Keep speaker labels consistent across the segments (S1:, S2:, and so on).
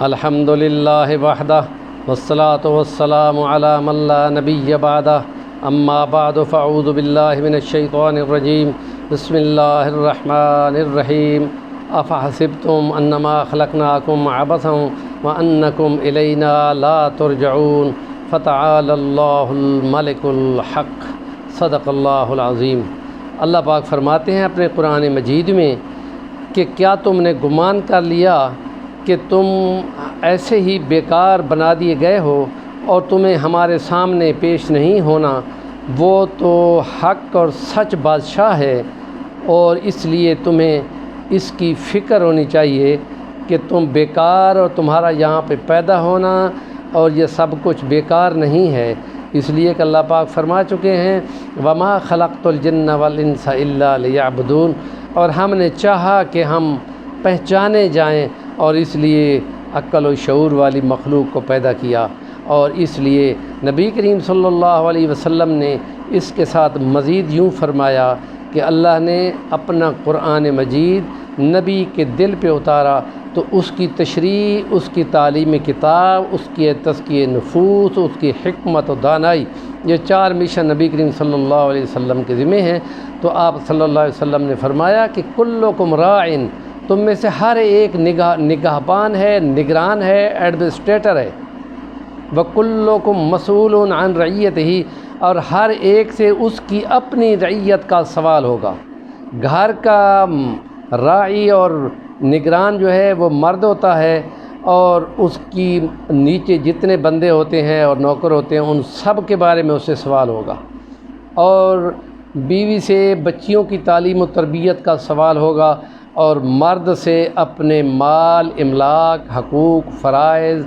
S1: الحمد للہ وحدہ والصلاة والسلام علی من لا نبی بعدہ اما بعد فاعوذ باللہ من الشیطان الرجیم بسم اللہ الرحمن الرحیم افحسبتم انما خلقناکم عبثا وانکم الینا لا ترجعون فتعالی اللہ الملک الحق صدق اللہ العظیم۔ اللہ پاک فرماتے ہیں اپنے قرآن مجید میں کہ کیا تم نے گمان کر لیا کہ تم ایسے ہی بیکار بنا دیے گئے ہو اور تمہیں ہمارے سامنے پیش نہیں ہونا؟ وہ تو حق اور سچ بادشاہ ہے، اور اس لیے تمہیں اس کی فکر ہونی چاہیے کہ تم بیکار اور تمہارا یہاں پہ پیدا ہونا اور یہ سب کچھ بیکار نہیں ہے، اس لیے کہ اللہ پاک فرما چکے ہیں وما خلقت الجن والانس الا لیعبدون، اور ہم نے چاہا کہ ہم پہچانے جائیں اور اس لیے عقل و شعور والی مخلوق کو پیدا کیا۔ اور اس لیے نبی کریم صلی اللہ علیہ وسلم نے اس کے ساتھ مزید یوں فرمایا کہ اللہ نے اپنا قرآن مجید نبی کے دل پہ اتارا تو اس کی تشریح، اس کی تعلیم کتاب، اس کی تزکیہ نفوس، اس کی حکمت و دانائی، یہ چار مشن نبی کریم صلی اللہ علیہ وسلم کے ذمہ ہیں۔ تو آپ صلی اللہ علیہ وسلم نے فرمایا کہ کلکم راعٍ، تم میں سے ہر ایک نگہبان ہے، نگران ہے، ایڈمنسٹریٹر ہے، وَكُلُّكُمْ مَسْئُولٌ عَنْ رَعِيَّتِهِ، اور ہر ایک سے اس کی اپنی رعیت کا سوال ہوگا۔ گھر کا راعی اور نگران جو ہے وہ مرد ہوتا ہے، اور اس کی نیچے جتنے بندے ہوتے ہیں اور نوکر ہوتے ہیں ان سب کے بارے میں اس سے سوال ہوگا، اور بیوی سے بچیوں کی تعلیم و تربیت کا سوال ہوگا، اور مرد سے اپنے مال، املاک، حقوق، فرائض،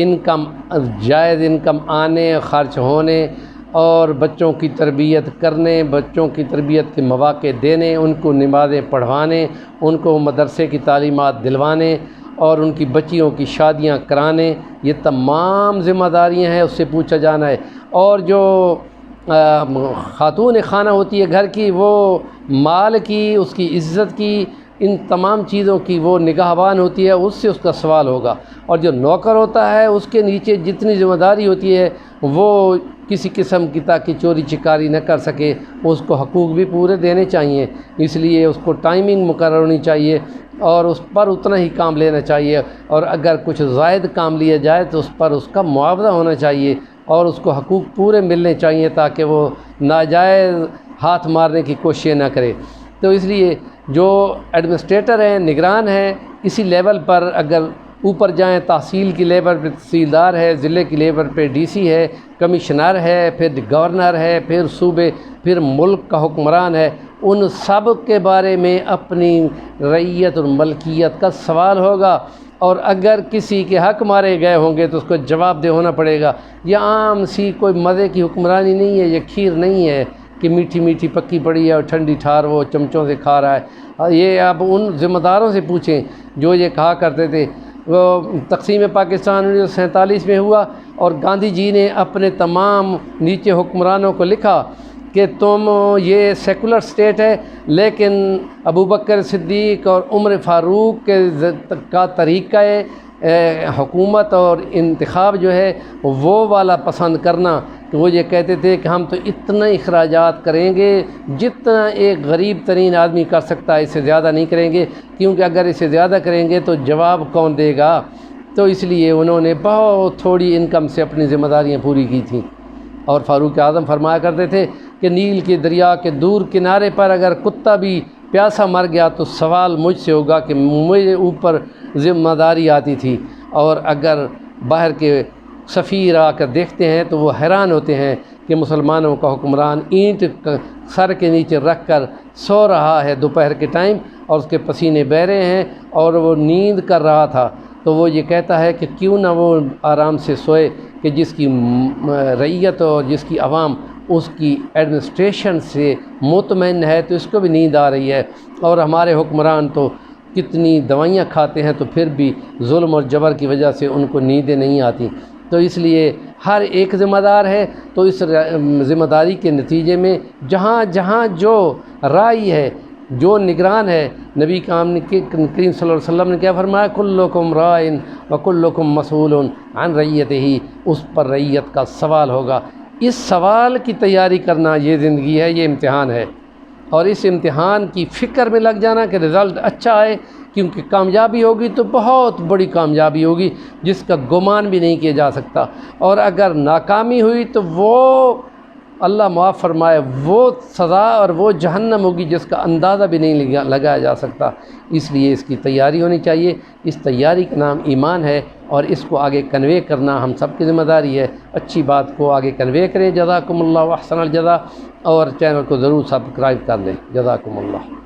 S1: انکم، جائز انکم آنے خرچ ہونے، اور بچوں کی تربیت کرنے، بچوں کی تربیت کے مواقع دینے، ان کو نمازیں پڑھوانے، ان کو مدرسے کی تعلیمات دلوانے، اور ان کی بچیوں کی شادیاں کرانے، یہ تمام ذمہ داریاں ہیں، اس سے پوچھا جانا ہے۔ اور جو خاتون خانہ ہوتی ہے گھر کی، وہ مال کی، اس کی عزت کی، ان تمام چیزوں کی وہ نگہبان ہوتی ہے، اس سے اس کا سوال ہوگا۔ اور جو نوکر ہوتا ہے اس کے نیچے جتنی ذمہ داری ہوتی ہے وہ کسی قسم کی تاکہ چوری چکاری نہ کر سکے، اس کو حقوق بھی پورے دینے چاہیے، اس لیے اس کو ٹائمنگ مقرر ہونی چاہیے اور اس پر اتنا ہی کام لینا چاہیے، اور اگر کچھ زائد کام لیا جائے تو اس پر اس کا معاوضہ ہونا چاہیے، اور اس کو حقوق پورے ملنے چاہیے تاکہ وہ ناجائز ہاتھ مارنے کی کوشش نہ کرے۔ تو اس لیے جو ایڈمنسٹریٹر ہیں، نگران ہیں، اسی لیول پر اگر اوپر جائیں، تحصیل کی لیول پہ تحصیلدار ہے، ضلع کی لیول پہ ڈی سی ہے، کمشنر ہے، پھر گورنر ہے، پھر صوبے، پھر ملک کا حکمران ہے، ان سب کے بارے میں اپنی رعیت اور ملکیت کا سوال ہوگا، اور اگر کسی کے حق مارے گئے ہوں گے تو اس کو جواب دہ ہونا پڑے گا۔ یہ عام سی کوئی مزے کی حکمرانی نہیں ہے، یہ کھیر نہیں ہے کہ میٹھی میٹھی پکی پڑی ہے اور ٹھنڈی ٹھار وہ چمچوں سے کھا رہا ہے۔ یہ آپ ان ذمہ داروں سے پوچھیں جو یہ کہا کرتے تھے۔ وہ تقسیم پاکستان 1947 میں ہوا، اور گاندھی جی نے اپنے تمام نیچے حکمرانوں کو لکھا کہ تم یہ سیکولر سٹیٹ ہے، لیکن ابوبکر صدیق اور عمر فاروق کا طریقہ حکومت اور انتخاب جو ہے وہ والا پسند کرنا، کہ وہ یہ کہتے تھے کہ ہم تو اتنا اخراجات کریں گے جتنا ایک غریب ترین آدمی کر سکتا ہے، اس سے زیادہ نہیں کریں گے، کیونکہ اگر اس سے زیادہ کریں گے تو جواب کون دے گا۔ تو اس لیے انہوں نے بہت تھوڑی انکم سے اپنی ذمہ داریاں پوری کی تھیں۔ اور فاروق اعظم فرمایا کرتے تھے کہ نیل کے دریا کے دور کنارے پر اگر کتا بھی پیاسا مر گیا تو سوال مجھ سے ہوگا کہ مجھے اوپر ذمہ داری آتی تھی، اور اگر باہر کے سفیر آ کر دیکھتے ہیں تو وہ حیران ہوتے ہیں کہ مسلمانوں کا حکمران اینٹ سر کے نیچے رکھ کر سو رہا ہے دوپہر کے ٹائم، اور اس کے پسینے بہہ رہے ہیں اور وہ نیند کر رہا تھا۔ تو وہ یہ کہتا ہے کہ کیوں نہ وہ آرام سے سوئے، کہ جس کی رعیت اور جس کی عوام اس کی ایڈمنسٹریشن سے مطمئن ہے تو اس کو بھی نیند آ رہی ہے، اور ہمارے حکمران تو کتنی دوائیاں کھاتے ہیں تو پھر بھی ظلم اور جبر کی وجہ سے ان کو نیندیں نہیں آتی۔ تو اس لیے ہر ایک ذمہ دار ہے، تو اس ذمہ داری کے نتیجے میں جہاں جہاں جو رائی ہے جو نگران ہے، نبی کریم صلی اللہ علیہ وسلم نے کیا فرمایا، کلکم رائن وکلکم مسئول عن رعیتہ، اس پر رعیت کا سوال ہوگا۔ اس سوال کی تیاری کرنا یہ زندگی ہے، یہ امتحان ہے، اور اس امتحان کی فکر میں لگ جانا کہ رزلٹ اچھا آئے، کیونکہ کامیابی ہوگی تو بہت بڑی کامیابی ہوگی جس کا گمان بھی نہیں کیا جا سکتا، اور اگر ناکامی ہوئی تو وہ اللہ معاف فرمائے وہ سزا اور وہ جہنم ہوگی جس کا اندازہ بھی نہیں لگایا جا سکتا۔ اس لیے اس کی تیاری ہونی چاہیے، اس تیاری کا نام ایمان ہے، اور اس کو آگے کنوے کرنا ہم سب کی ذمہ داری ہے۔ اچھی بات کو آگے کنوے کریں۔ جزاکم اللہ احسن الجزا، اور چینل کو ضرور سبسکرائب کر لیں۔ جزاکم اللہ۔